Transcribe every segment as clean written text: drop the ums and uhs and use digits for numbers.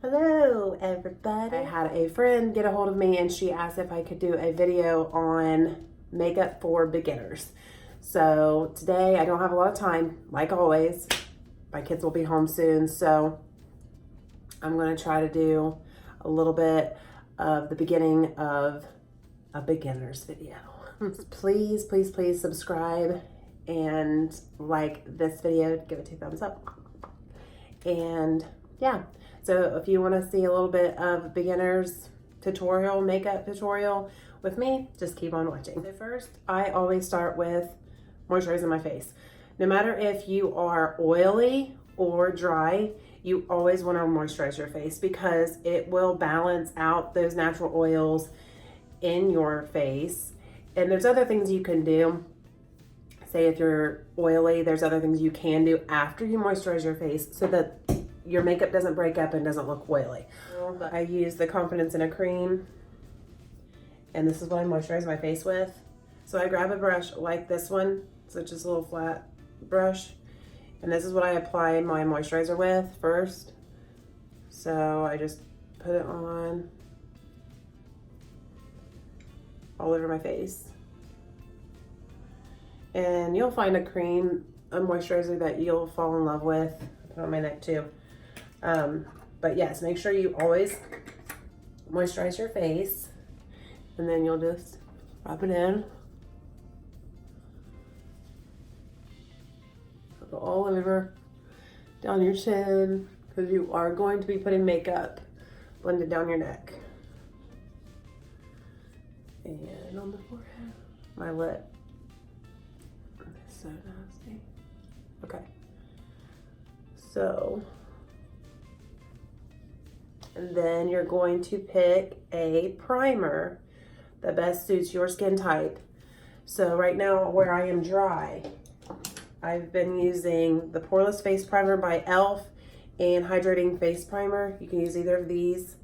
Hello everybody. I had a friend get a hold of me and she asked if I could do a video on makeup for beginners. So today I don't have a lot of time, like always. My kids will be home soon, so I'm gonna try to do a little bit of the beginning of a beginner's video. Please, please, please subscribe and like this video, give it 2 thumbs up. And yeah, so if you want to see a little bit of beginner's tutorial, makeup tutorial with me, just keep on watching. So first, I always start with moisturizing my face. No matter if you are oily or dry, you always want to moisturize your face because it will balance out those natural oils in your face. And there's other things you can do. Say if you're oily, there's other things you can do after you moisturize your face so that your makeup doesn't break up and doesn't look oily. I use the Confidence in a Cream, and this is what I moisturize my face with. So I grab a brush like this one, so just a little flat brush, and this is what I apply my moisturizer with first. So I just put it on all over my face. And you'll find a cream, a moisturizer that you'll fall in love with. I put it on my neck too. But yes, make sure you always moisturize your face, and then you'll just rub it in. Go all over, down your chin, because you are going to be putting makeup blended down your neck. And on the forehead, my lip. So nasty. Okay. So, and then you're going to pick a primer that best suits your skin type. So right now where I am dry, I've been using the Poreless Face Primer by e.l.f. and Hydrating Face Primer. You can use either of these.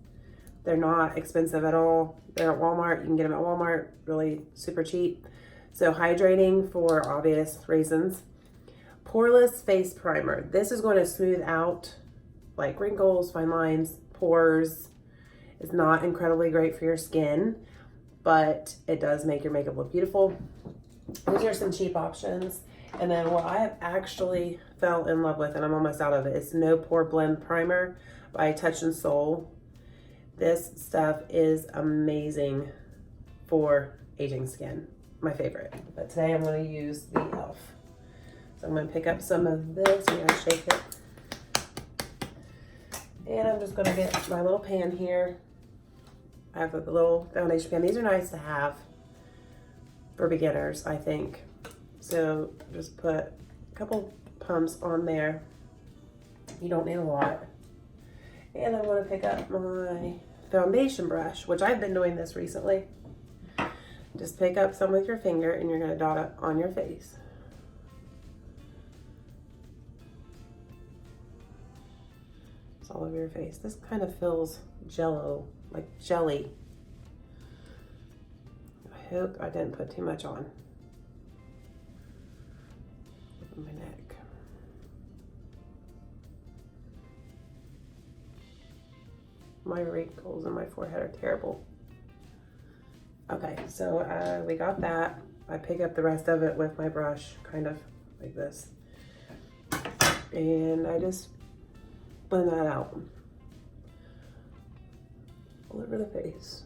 They're not expensive at all. They're at Walmart. You can get them at Walmart, really super cheap. So hydrating for obvious reasons. Poreless Face Primer. This is going to smooth out like wrinkles, fine lines, pores. It's not incredibly great for your skin, but it does make your makeup look beautiful. These are some cheap options. And then what I have actually fell in love with, and I'm almost out of it, is No Pore Blend Primer by Touch in Sol. This stuff is amazing for aging skin. My favorite. But today I'm going to use the e.l.f. So I'm going to pick up some of this. I'm going to shake it. And I'm just going to get my little pan here. I have a little foundation pan. These are nice to have for beginners, I think. So just put a couple pumps on there. You don't need a lot. And I'm going to pick up my foundation brush, which I've been doing this recently. Just pick up some with your finger and you're going to dot it on your face. It's all over your face. This kind of feels jello, like jelly. I hope I didn't put too much on my neck. My wrinkles in my forehead are terrible. Okay, so we got that. I pick up the rest of it with my brush, kind of like this. And I just blend that out all over the face.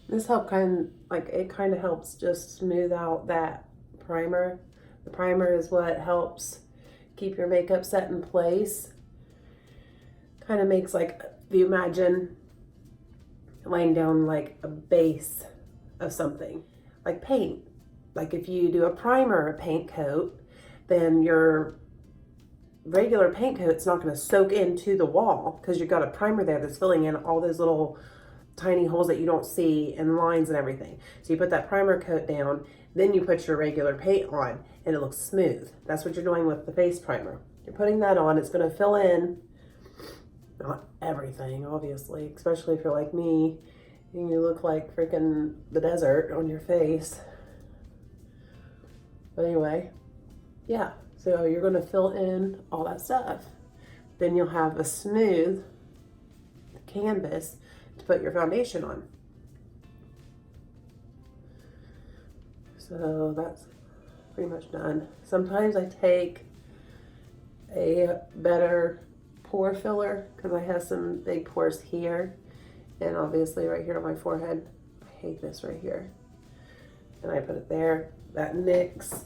This it kind of helps just smooth out that primer. The primer is what helps keep your makeup set in place. Kind of makes, like, if you imagine laying down like a base of something, like paint. Like if you do a primer, a paint coat, then your regular paint coat's not going to soak into the wall because you've got a primer there that's filling in all those little tiny holes that you don't see and lines and everything. So you put that primer coat down, then you put your regular paint on and it looks smooth. That's what you're doing with the face primer. You're putting that on, it's going to fill in, not everything obviously, especially if you're like me and you look like freaking the desert on your face. But anyway, yeah, so you're going to fill in all that stuff. then you'll have a smooth canvas to put your foundation on. So that's pretty much done. Sometimes I take a better pore filler because I have some big pores here, and obviously right here on my forehead. I hate this right here. And I put it there. That NYX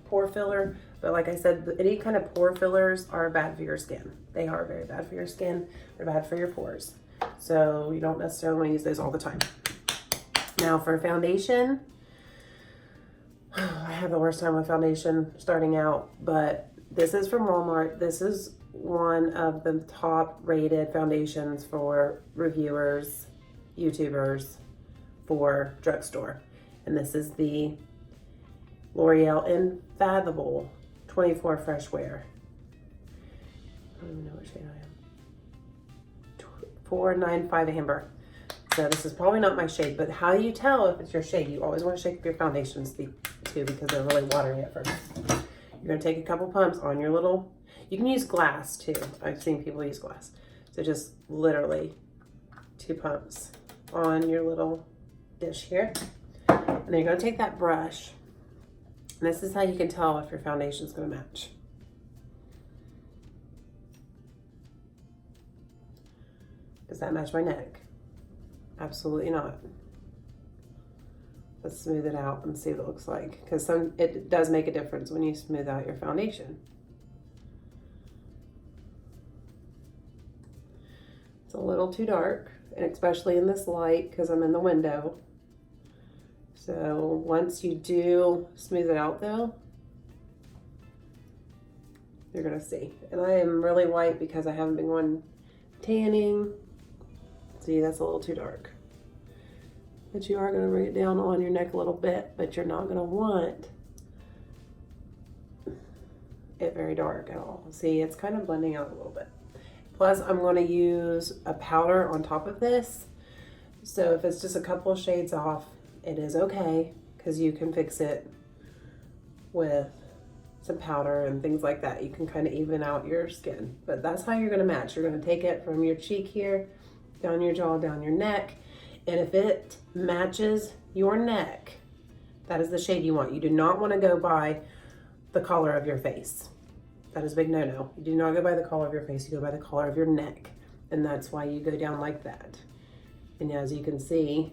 pore filler. But like I said, any kind of pore fillers are bad for your skin. They are very bad for your skin. They're bad for your pores. So you don't necessarily want to use those all the time. Now for foundation, I have the worst time with foundation starting out, but this is from Walmart. This is one of the top rated foundations for reviewers, YouTubers, for drugstore. And this is the L'Oreal Infathomable 24 Fresh Wear. I don't even know what shade I am. 495 Amber. So this is probably not my shade, but how you tell if it's your shade, you always want to shake up your foundations too, because they're really watery at first. You're going to take a couple pumps on your little, you can use glass too. I've seen people use glass. So just literally 2 pumps on your little dish here. And then you're going to take that brush. And this is how you can tell if your foundation is going to match. Does that match my neck? Absolutely not. Let's smooth it out and see what it looks like, because it does make a difference when you smooth out your foundation. It's a little too dark, and especially in this light because I'm in the window. So once you do smooth it out though, you're gonna see. And I am really white because I haven't been going tanning. See, that's a little too dark. But you are going to bring it down on your neck a little bit, but you're not going to want it very dark at all. See, it's kind of blending out a little bit. Plus, I'm going to use a powder on top of this. So if it's just a couple of shades off, it is okay, because you can fix it with some powder and things like that. You can kind of even out your skin. But that's how you're going to match. You're going to take it from your cheek here, down your jaw, down your neck. And if it matches your neck, that is the shade you want. You do not want to go by the color of your face. That is a big no-no. You do not go by the color of your face. You go by the color of your neck. And that's why you go down like that. And as you can see,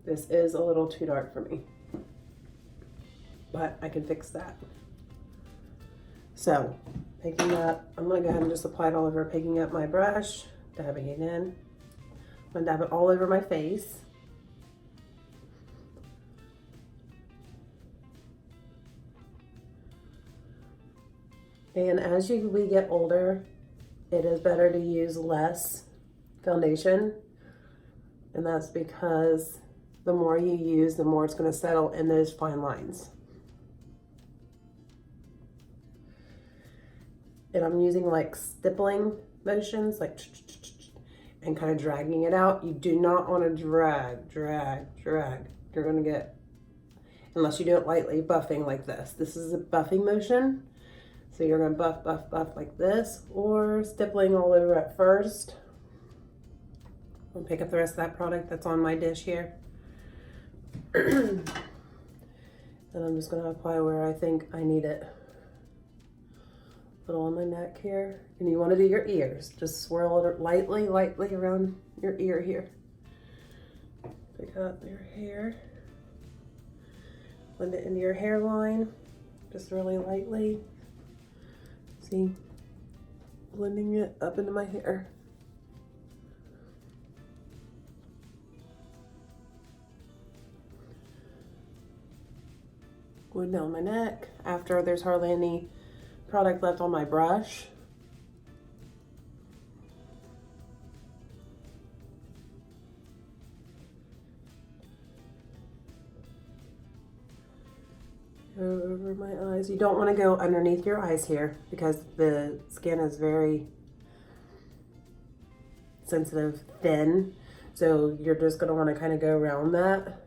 this is a little too dark for me. But I can fix that. So, picking up, I'm going to go ahead and just apply it all over, picking up my brush, dabbing it in. I'm going to dab it all over my face. And as we get older, it is better to use less foundation. And that's because the more you use, the more it's going to settle in those fine lines. And I'm using like stippling motions, like and kind of dragging it out. You do not want to drag. You're going to get, unless you do it lightly, buffing like this. This is a buffing motion. So you're going to buff like this, or stippling all over at first. I'll pick up the rest of that product that's on my dish here. And I'm just going to apply where I think I need it. A little on my neck here. And you want to do your ears. Just swirl it lightly around your ear here. Pick up your hair. Blend it into your hairline. Just really lightly. See? Blending it up into my hair. Going down my neck. After there's hardly any product left on my brush. Go over my eyes. You don't want to go underneath your eyes here because the skin is very sensitive, thin. So you're just going to want to kind of go around that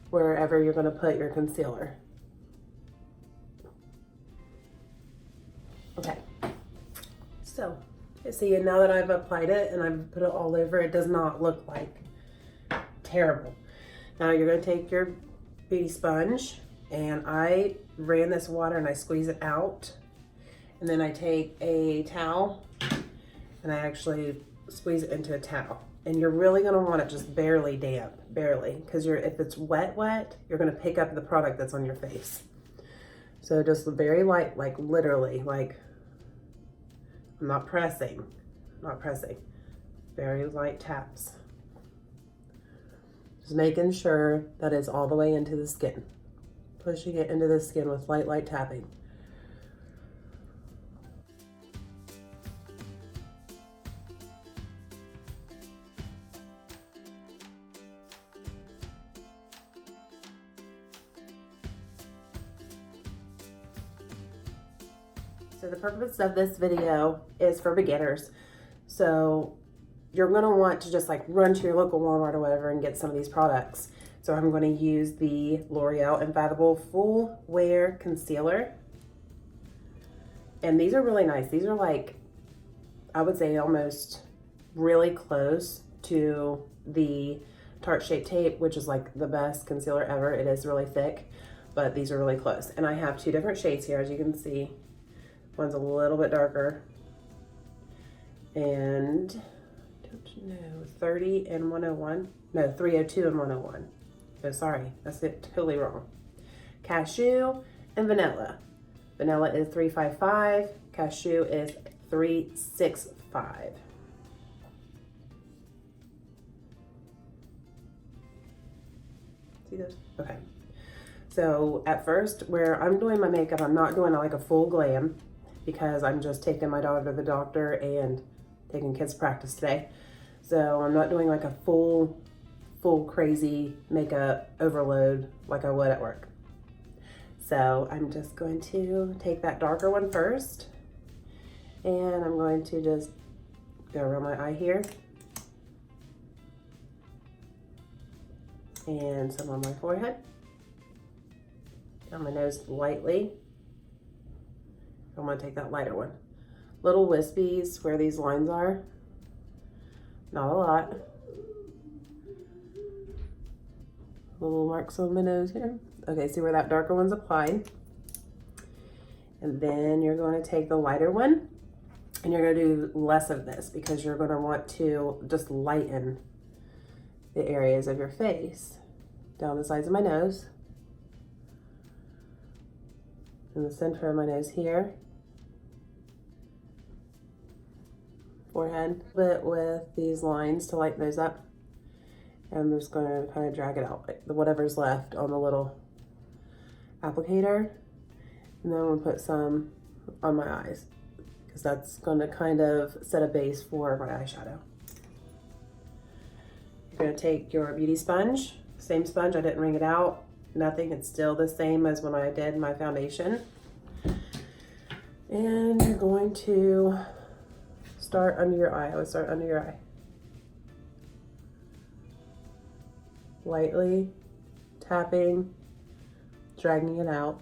wherever you're going to put your concealer. Okay, so see, now that I've applied it and I've put it all over, it does not look like terrible. Now you're going to take your beauty sponge, and I ran this water and I squeeze it out, and then I take a towel and I actually squeeze it into a towel. And you're really going to want it just barely damp, barely, because if it's wet, you're going to pick up the product that's on your face. So just very light, like literally, like I'm not pressing, very light taps. Just making sure that it's all the way into the skin. Pushing it into the skin with light tapping. So the purpose of this video is for beginners. So you're gonna want to just like run to your local Walmart or whatever and get some of these products. So I'm gonna use the L'Oreal Infallible Full Wear Concealer. And these are really nice. These are like, I would say almost really close to the Tarte Shape Tape, which is like the best concealer ever. It is really thick, but these are really close. And I have two different shades here, as you can see. One's a little bit darker, and don't know, 30 and 101. No, 302 and 101. Oh, sorry, that's it, totally wrong. Cashew and vanilla. Vanilla is 355. Cashew is 365. See those? Okay. So at first, where I'm doing my makeup, I'm not doing like a full glam, because I'm just taking my daughter to the doctor and taking kids practice today. So I'm not doing like a full crazy makeup overload like I would at work. So I'm just going to take that darker one first, and I'm going to just go around my eye here and some on my forehead, on my nose lightly. I'm going to take that lighter one. Little wispies where these lines are. Not a lot. Little marks on my nose here. Okay, see where that darker one's applied. And then you're going to take the lighter one, and you're going to do less of this because you're going to want to just lighten the areas of your face. Down the sides of my nose. In the center of my nose here. Forehead, but with these lines to lighten those up. And I'm just going to kind of drag it out, like whatever's left on the little applicator. And then I'm going to put some on my eyes, because that's going to kind of set a base for my eyeshadow. You're going to take your beauty sponge, same sponge, I didn't wring it out, nothing, it's still the same as when I did my foundation. And you're going to start under your eye. I would start under your eye. Lightly tapping, dragging it out.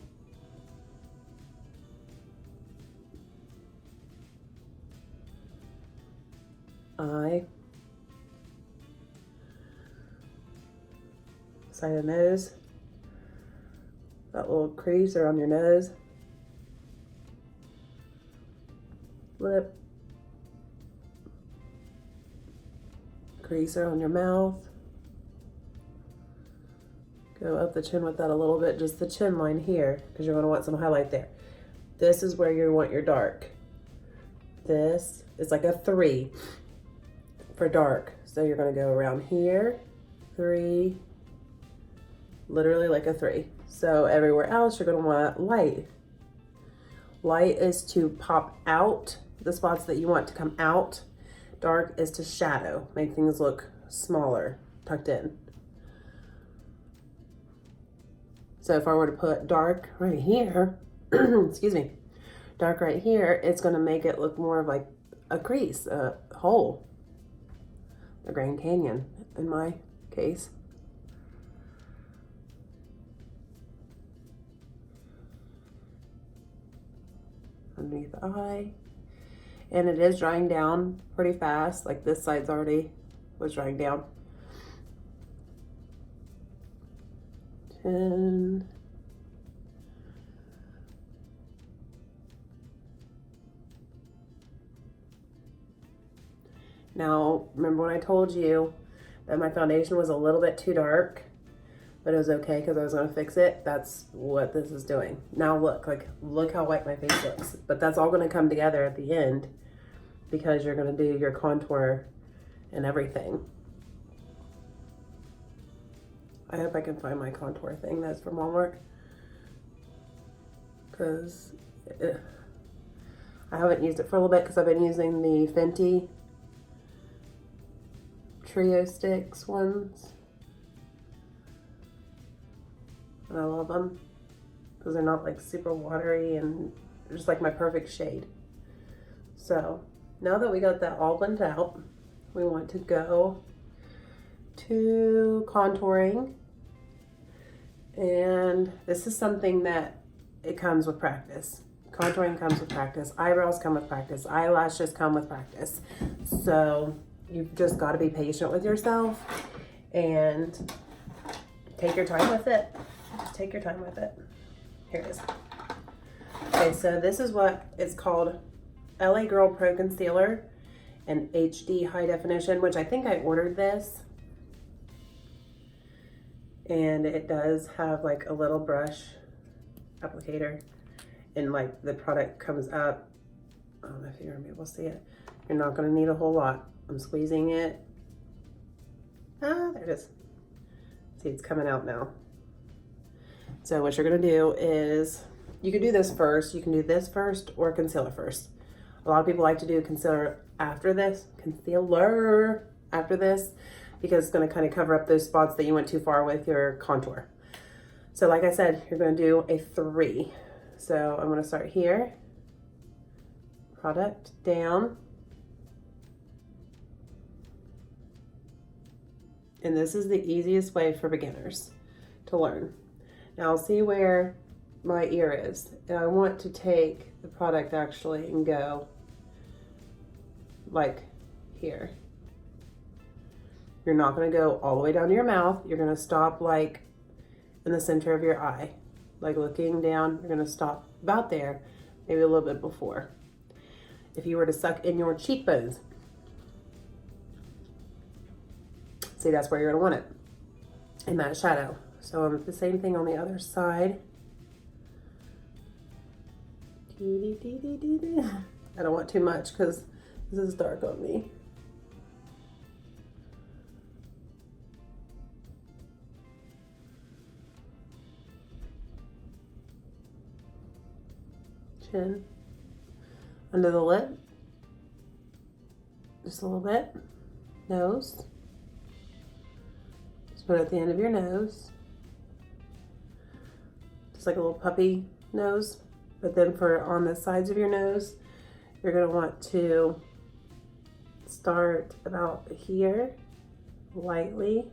Eye. Side of the nose. That little crease around your nose. Lip. Crease around your mouth. Go up the chin with that a little bit, just the chin line here, because you're going to want some highlight there. This is where you want your dark. This is like a 3 for dark. So you're going to go around here, 3, literally like a 3. So everywhere else, you're going to want light. Light is to pop out the spots that you want to come out. Dark is to shadow, make things look smaller, tucked in. So if I were to put dark right here, excuse me, dark right here, it's going to make it look more of like a crease, a hole, the Grand Canyon in my case. Under underneath the eye. And it is drying down pretty fast. Like this side's already was drying down. 10. Now, remember when I told you that my foundation was a little bit too dark, but it was okay because I was going to fix it? That's what this is doing. Now look how white my face looks. But that's all going to come together at the end because you're going to do your contour and everything. I hope I can find my contour thing that's from Walmart, because I haven't used it for a little bit because I've been using the Fenty Trio Sticks ones, and I love them because they're not like super watery and they're just like my perfect shade. So now that we got that all blended out, we want to go to contouring, and this is something that it comes with practice. Contouring comes with practice. Eyebrows come with practice. Eyelashes come with practice. So you've just got to be patient with yourself and take your time with it. Just take your time with it. Here it is. Okay, so this is what it's called, LA Girl Pro Concealer in HD High Definition, which I think I ordered this. And it does have like a little brush applicator, and like the product comes up. I don't know if you're gonna be able to see it. You're not gonna need a whole lot. I'm squeezing it. Ah, there it is. See, it's coming out now. So what you're gonna do is, you can do this first. You can do this first or concealer first. A lot of people like to do concealer after this, because it's gonna kind of cover up those spots that you went too far with your contour. So like I said, you're gonna do a 3. So I'm gonna start here, product down. And this is the easiest way for beginners to learn. Now I'll see where my ear is. And I want to take the product actually and go like here. You're not gonna go all the way down to your mouth. You're gonna stop like in the center of your eye. Like looking down, you're gonna stop about there, maybe a little bit before. If you were to suck in your cheekbones, see, that's where you're gonna want it, in that shadow. So the same thing on the other side. I don't want too much because this is dark on me. Chin, under the lip, just a little bit. Nose, just put it at the end of your nose, just like a little puppy nose. But then for on the sides of your nose, you're going to want to start about here, lightly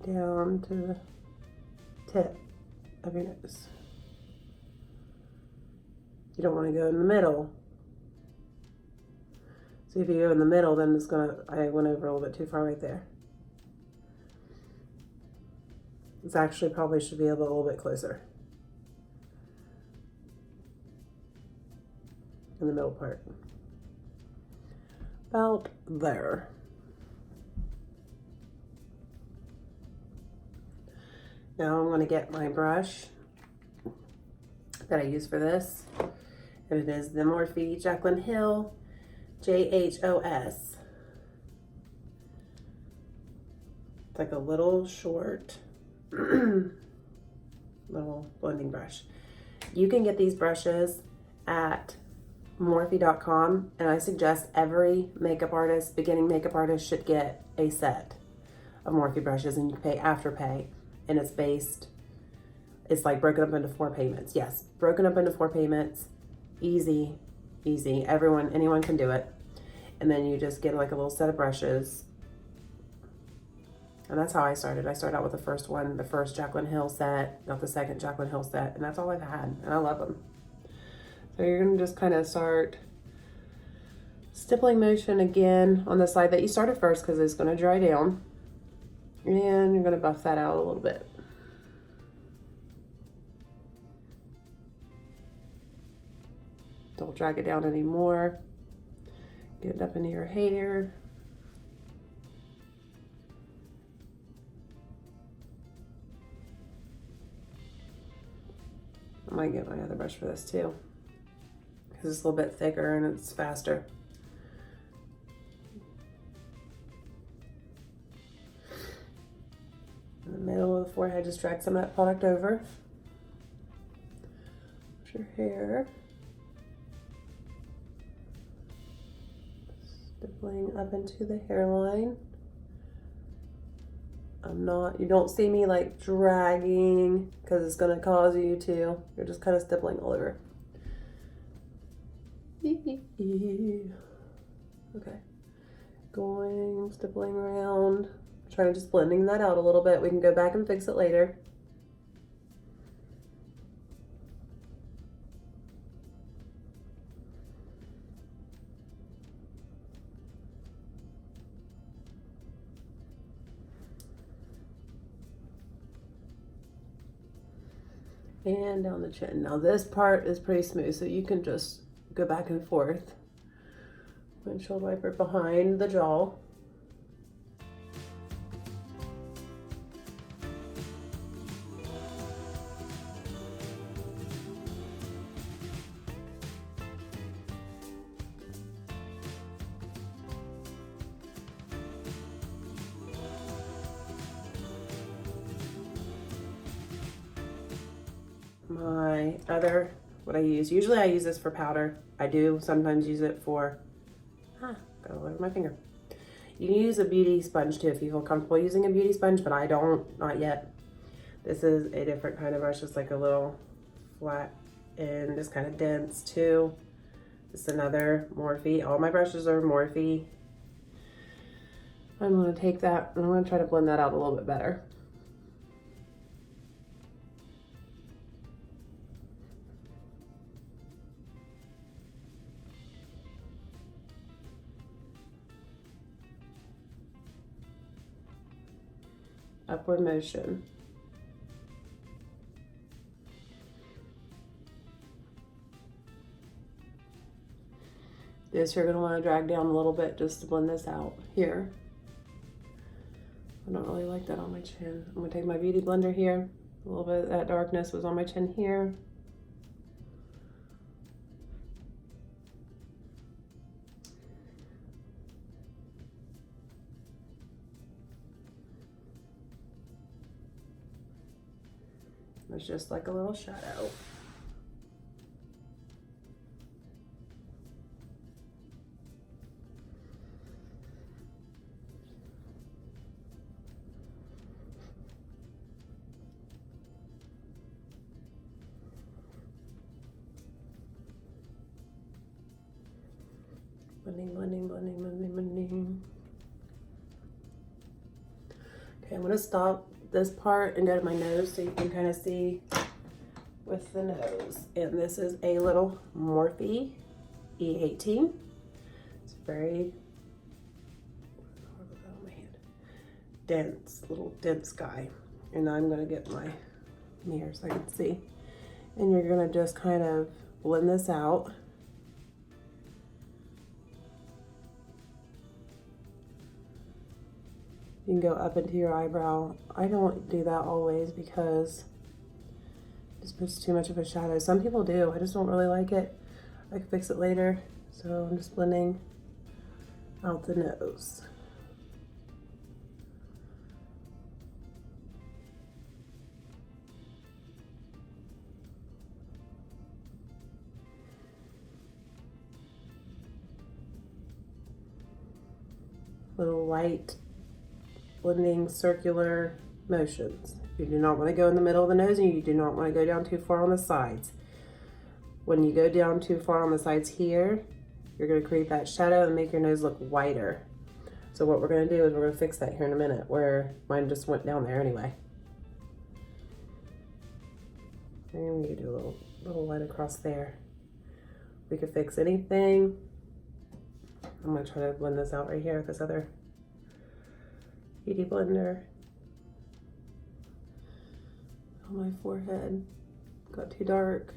down to the tip of your nose. You don't want to go in the middle. So if you go in the middle, then it's gonna, I went over a little bit too far right there. It's actually probably should be a little bit closer. In the middle part. About there. Now I'm going to get my brush that I use for this. And it is the Morphe Jaclyn Hill JHOS. It's like a little short little blending brush. You can get these brushes at Morphe.com, and I suggest every makeup artist, beginning makeup artist, should get a set of Morphe brushes, and you pay Afterpay, and it's like broken up into 4 payments. Yes, broken up into 4 payments. Easy. Anyone can do it. And then you just get like a little set of brushes. And that's how I started. I started out with the first one, the first Jaclyn Hill set, not the second Jaclyn Hill set, and that's all I've had, and I love them. So you're gonna just kind of start stippling motion again on the side that you started first because it's gonna dry down. And you're gonna buff that out a little bit. Don't drag it down anymore. Get it up into your hair. I might get my other brush for this too, because it's a little bit thicker and it's faster. In the middle of the forehead, just drag some of that product over. Wash your hair. Stippling up into the hairline. You don't see me like dragging because it's going to cause you to. You're just kind of stippling all over. Okay. Stippling around. Trying to just blending that out a little bit. We can go back and fix it later. And down the chin. Now this part is pretty smooth, so you can just go back and forth. Windshield wiper behind the jaw. My other, what I use, usually I use this for powder. I do sometimes use it for, got all over my finger. You can use a beauty sponge too if you feel comfortable using a beauty sponge, but I don't, not yet. This is a different kind of brush, just like a little flat and just kind of dense too. It's another Morphe. All my brushes are Morphe. I'm gonna take that and I'm gonna try to blend that out a little bit better. Upward motion. This you're going to want to drag down a little bit just to blend this out here. I don't really like that on my chin. I'm going to take my beauty blender here. A little bit of that darkness was on my chin here. It's just like a little shadow. Blending, blending, blending, blending, blending. Okay, I'm gonna stop this part and go to my nose so you can kind of see with the nose. And this is a little Morphe E18. It's very dense, little dense guy. And I'm gonna get my mirror so I can see. And you're gonna just kind of blend this out. You can go up into your eyebrow. I don't do that always because it just puts too much of a shadow. Some people do. I just don't really like it. I can fix it later. So I'm just blending out the nose. Little light blending circular motions. You do not want to go in the middle of the nose and you do not want to go down too far on the sides. When you go down too far on the sides here, you're going to create that shadow and make your nose look wider. So what we're going to do is we're going to fix that here in a minute, where mine just went down there anyway. And we do a little light across there. We could fix anything. I'm gonna try to blend this out right here with this other beauty blender. On my forehead, got too dark.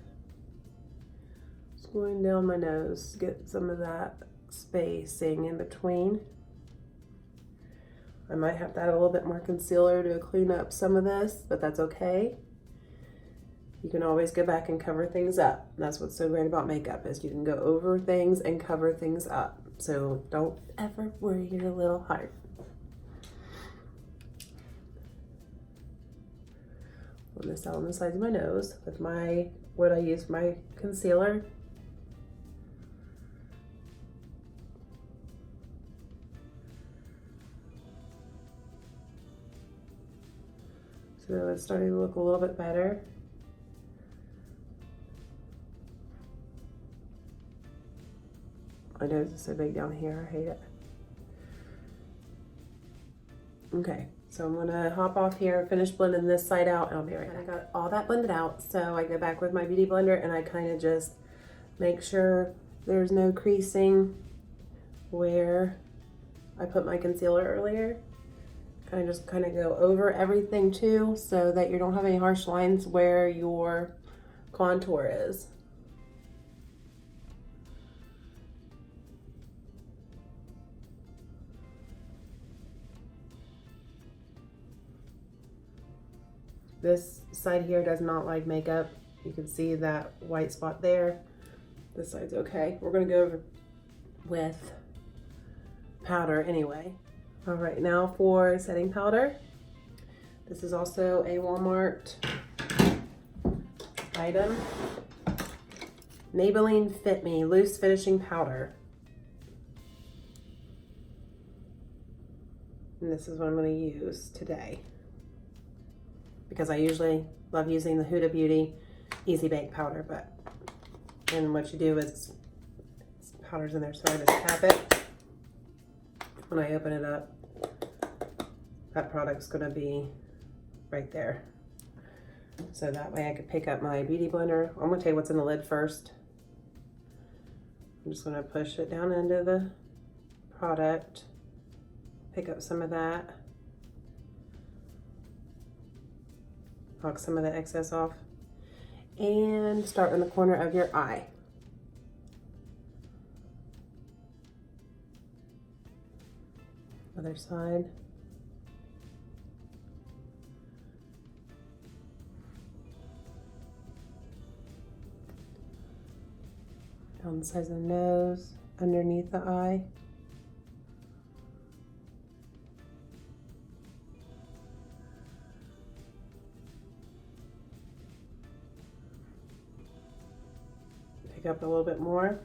Just going down my nose, get some of that spacing in between. I might have to add a little bit more concealer to clean up some of this, but that's okay. You can always go back and cover things up. That's what's so great about makeup, is you can go over things and cover things up. So don't ever worry your little heart. On this out on the sides of my nose with what I use for my concealer. So it's starting to look a little bit better. My nose is so big down here, I hate it. Okay, so I'm gonna hop off here, finish blending this side out, and I'll be right back. I got all that blended out, so I go back with my beauty blender and I kind of just make sure there's no creasing where I put my concealer earlier. Kind of go over everything too, so that you don't have any harsh lines where your contour is. This side here does not like makeup. You can see that white spot there. This side's okay. We're gonna go over with powder anyway. All right, now for setting powder. This is also a Walmart item. Maybelline Fit Me Loose Finishing Powder. And this is what I'm gonna use today, because I usually love using the Huda Beauty Easy Bake Powder, and what you do is, powder's in there, so I just tap it. When I open it up, that product's gonna be right there. So that way I could pick up my beauty blender. I'm gonna tell you what's in the lid first. I'm just gonna push it down into the product, pick up some of that, knock some of the excess off, and start in the corner of your eye. Other side. Down the sides of the nose, underneath the eye. Pick up a little bit more.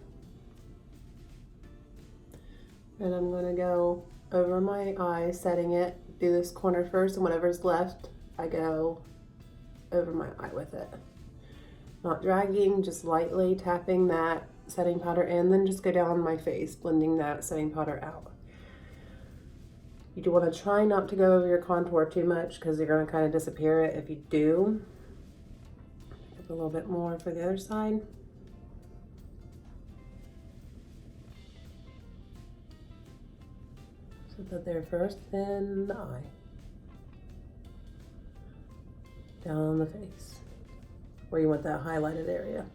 And I'm gonna go over my eye, setting it, do this corner first, and whatever's left, I go over my eye with it. Not dragging, just lightly tapping that setting powder, and then just go down my face, blending that setting powder out. You do want to try not to go over your contour too much, because you're going to kind of disappear it if you do. A little bit more for the other side. So put there first, then the eye. Down on the face, where you want that highlighted area.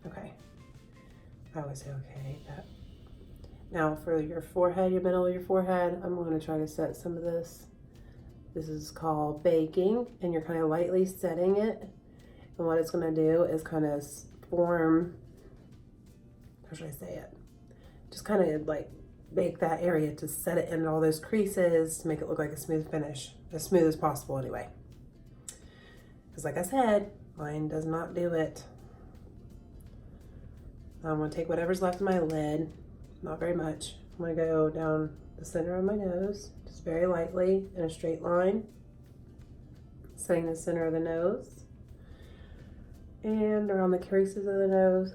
Okay. I always say okay. That. Now for your forehead, your middle of your forehead, I'm going to try to set some of this. This is called baking, and you're kind of lightly setting it. And what it's going to do is kind of form, how should I say it? Just kind of like bake that area to set it in all those creases to make it look like a smooth finish, as smooth as possible anyway. Because like I said, mine does not do it. I'm going to take whatever's left of my lid, not very much. I'm going to go down the center of my nose, just very lightly in a straight line, setting the center of the nose, and around the creases of the nose,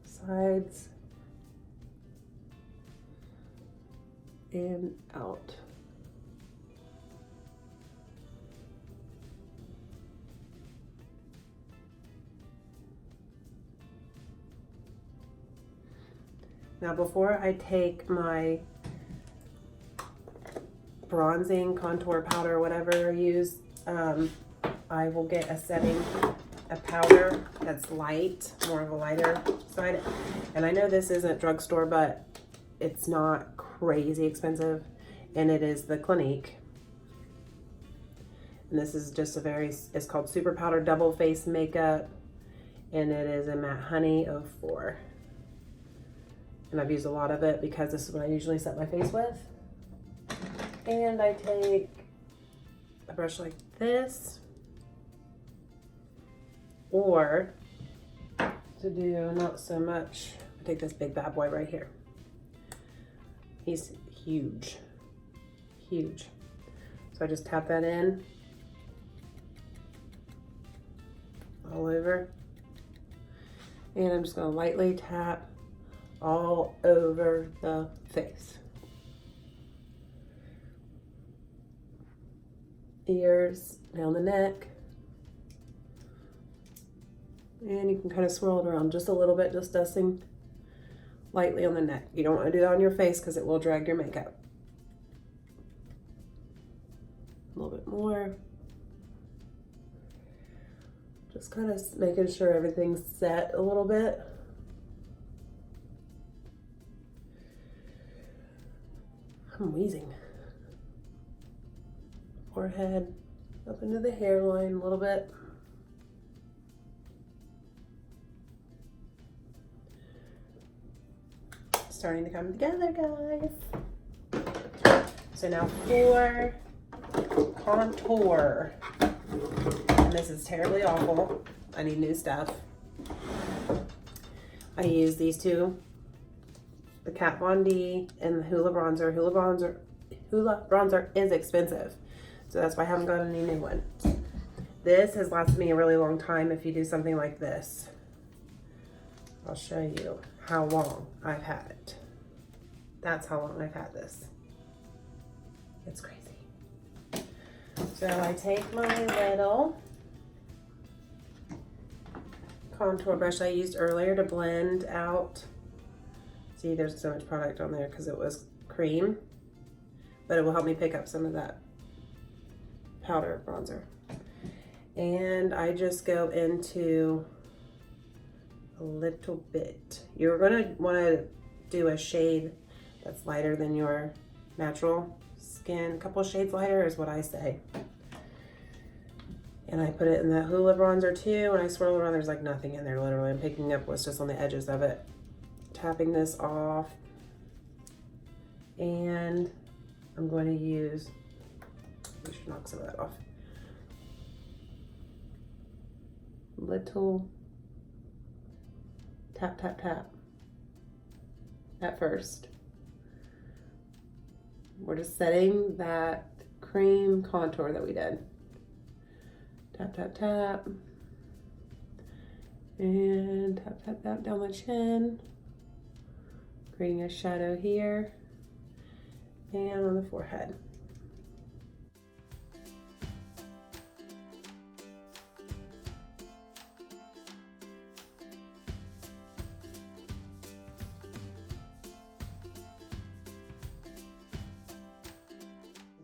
sides, and out. Now before I take my bronzing contour powder, whatever I use, I will get a powder that's light, more of a lighter side. And I know this isn't drugstore, but it's not crazy expensive, and it is the Clinique. And this is just it's called Super Powder Double Face Makeup, and it is a matte honey 04. And I've used a lot of it because this is what I usually set my face with. And I take a brush like this, or to do not so much, I take this big bad boy right here. He's huge, huge. So I just tap that in all over, and I'm just gonna lightly tap all over the face. Ears, down the neck, and you can kind of swirl it around just a little bit, just dusting lightly on the neck. You don't want to do that on your face because it will drag your makeup. A little bit more. Just kind of making sure everything's set a little bit. I'm wheezing. Forehead, up into the hairline a little bit. Starting to come together, guys. So now for contour. And this is terribly awful. I need new stuff. I use these two, the Kat Von D and the Hoola Bronzer. Hoola Bronzer is expensive, so that's why I haven't got any new ones. This has lasted me a really long time if you do something like this. I'll show you how long I've had it. That's how long I've had this. It's crazy. So I take my little contour brush I used earlier to blend out. See, there's so much product on there because it was cream, but it will help me pick up some of that powder bronzer. And I just go into a little bit. You're gonna wanna do a shade that's lighter than your natural skin. A couple shades lighter is what I say. And I put it in the Hoola Bronzer too, and I swirl around. There's like nothing in there, literally. I'm picking up what's just on the edges of it. Tapping this off. And I'm going to use, we should knock some of that off. Little tap, tap, tap at first. We're just setting that cream contour that we did. Tap, tap, tap. And tap, tap, tap down the chin. Creating a shadow here. And on the forehead.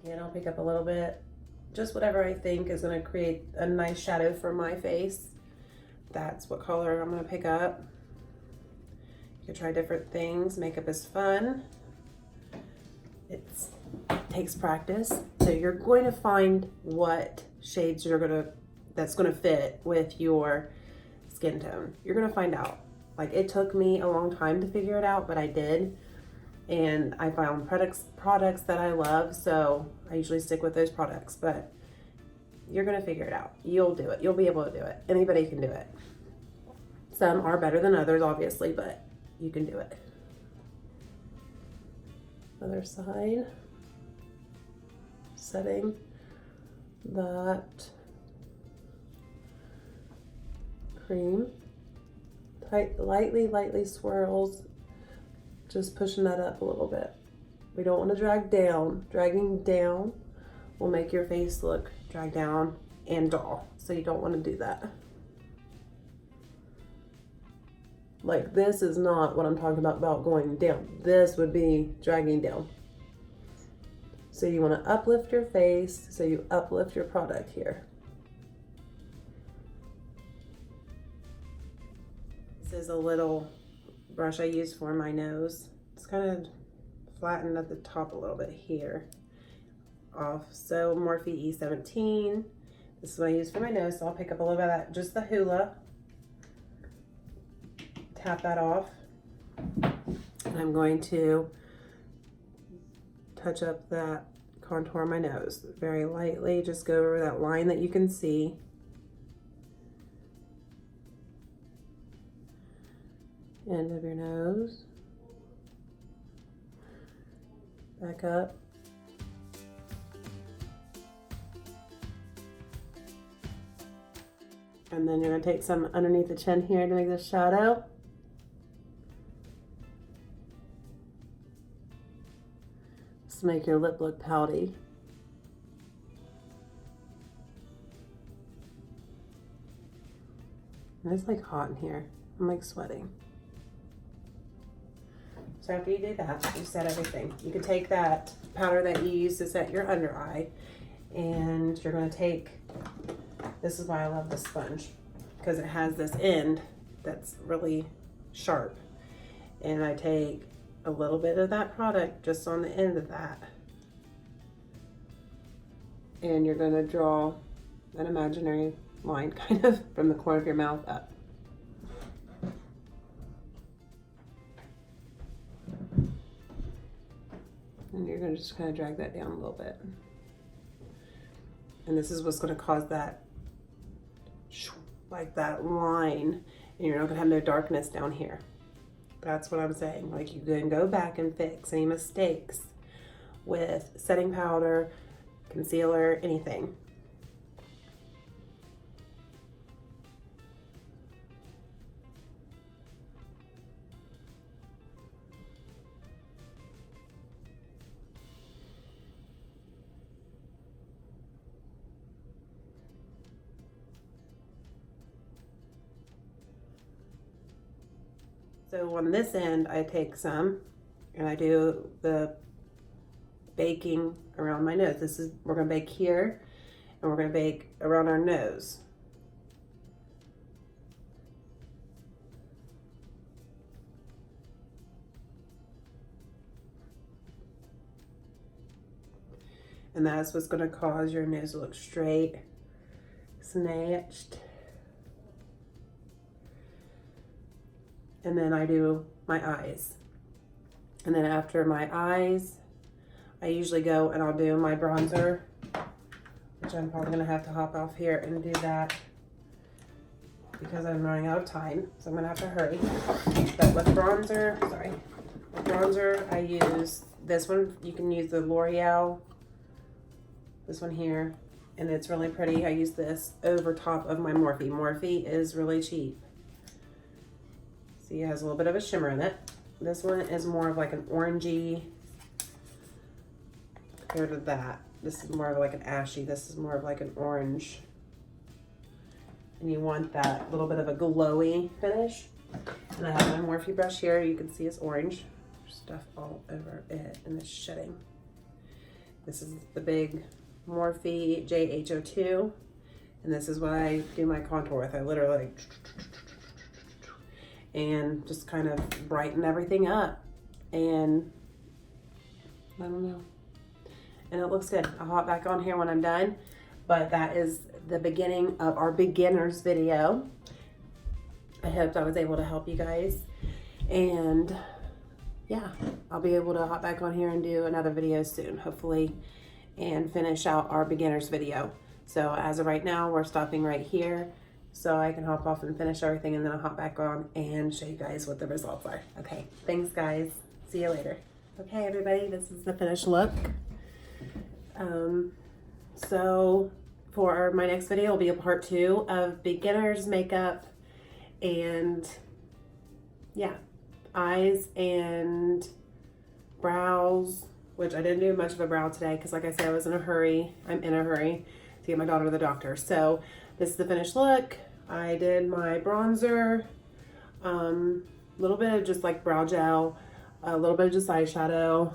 Again, I'll pick up a little bit, just whatever I think is going to create a nice shadow for my face. That's what color I'm going to pick up. You can try different things. Makeup is fun. It takes practice. So you're going to find what shades that's going to fit with your skin tone. You're going to find out. Like, it took me a long time to figure it out, but I did. And I found products that I love, so I usually stick with those products, but you're gonna figure it out. You'll do it. You'll be able to do it. Anybody can do it. Some are better than others, obviously, but you can do it. Other side. Setting that cream. Lightly swirls. Just pushing that up a little bit. We don't want to drag down. Dragging down will make your face look dragged down and dull. So you don't want to do that. Like, this is not what I'm talking about going down. This would be dragging down. So you want to uplift your face, so you uplift your product here. This is a little brush I use for my nose. It's kind of flattened at the top a little bit here. Off. So Morphe E17. This is what I use for my nose, so I'll pick up a little bit of that, just the hula. Tap that off. And I'm going to touch up that contour on my nose very lightly. Just go over that line that you can see. End of your nose. Back up. And then you're going to take some underneath the chin here to make the shadow. Just to make your lip look pouty. And it's like hot in here. I'm like sweating. So after you do that, you set everything. You can take that powder that you used to set your under eye, and you're going to take, this is why I love this sponge, because it has this end that's really sharp. And I take a little bit of that product just on the end of that. And you're going to draw an imaginary line kind of from the corner of your mouth up. And you're going to just kind of drag that down a little bit. And this is what's going to cause that, like that line, and you're not going to have no darkness down here. That's what I'm saying. Like, you can go back and fix any mistakes with setting powder, concealer, anything. So on this end, I take some and I do the baking around my nose. This is, we're gonna bake here and we're gonna bake around our nose. And that's what's gonna cause your nose to look straight, snatched. And then I do my eyes. And then after my eyes, I usually go and I'll do my bronzer, which I'm probably gonna have to hop off here and do that because I'm running out of time. So I'm gonna have to hurry. But with bronzer, with bronzer, I use this one. You can use the L'Oreal, this one here, and it's really pretty. I use this over top of my Morphe. Morphe is really cheap. See, it has a little bit of a shimmer in it. This one is more of like an orangey compared to that. This is more of like an ashy. This is more of like an orange. And you want that little bit of a glowy finish. And I have my Morphe brush here. You can see it's orange. There's stuff all over it and it's shedding. This is the big Morphe JH02. And this is what I do my contour with. I literally like, and just kind of brighten everything up, and I don't know, and it looks good. I'll hop back on here when I'm done, but that is the beginning of our beginners video. I hoped I was able to help you guys, and yeah, I'll be able to hop back on here and do another video soon, hopefully, and finish out our beginners video. So as of right now, we're stopping right here, so I can hop off and finish everything, and then I'll hop back on and show you guys what the results are. Okay, thanks guys. See you later. Okay everybody, this is the finished look. So for my next video will be a part 2 of beginners makeup, and yeah, eyes and brows, which I didn't do much of a brow today because like I said, I was in a hurry. I'm in a hurry to get my daughter to the doctor. So this is the finished look. I did my bronzer. A little bit of just like brow gel, a little bit of just eyeshadow,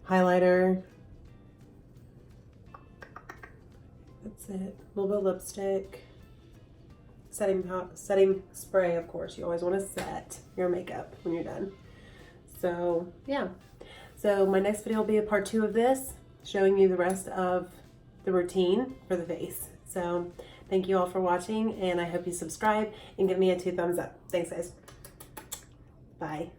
highlighter. That's it. A little bit of lipstick. Setting spray, of course. You always want to set your makeup when you're done. So, yeah. So my next video will be a part 2 of this, showing you the rest of the routine for the face. So, thank you all for watching, and I hope you subscribe and give me a 2 thumbs up. Thanks, guys. Bye.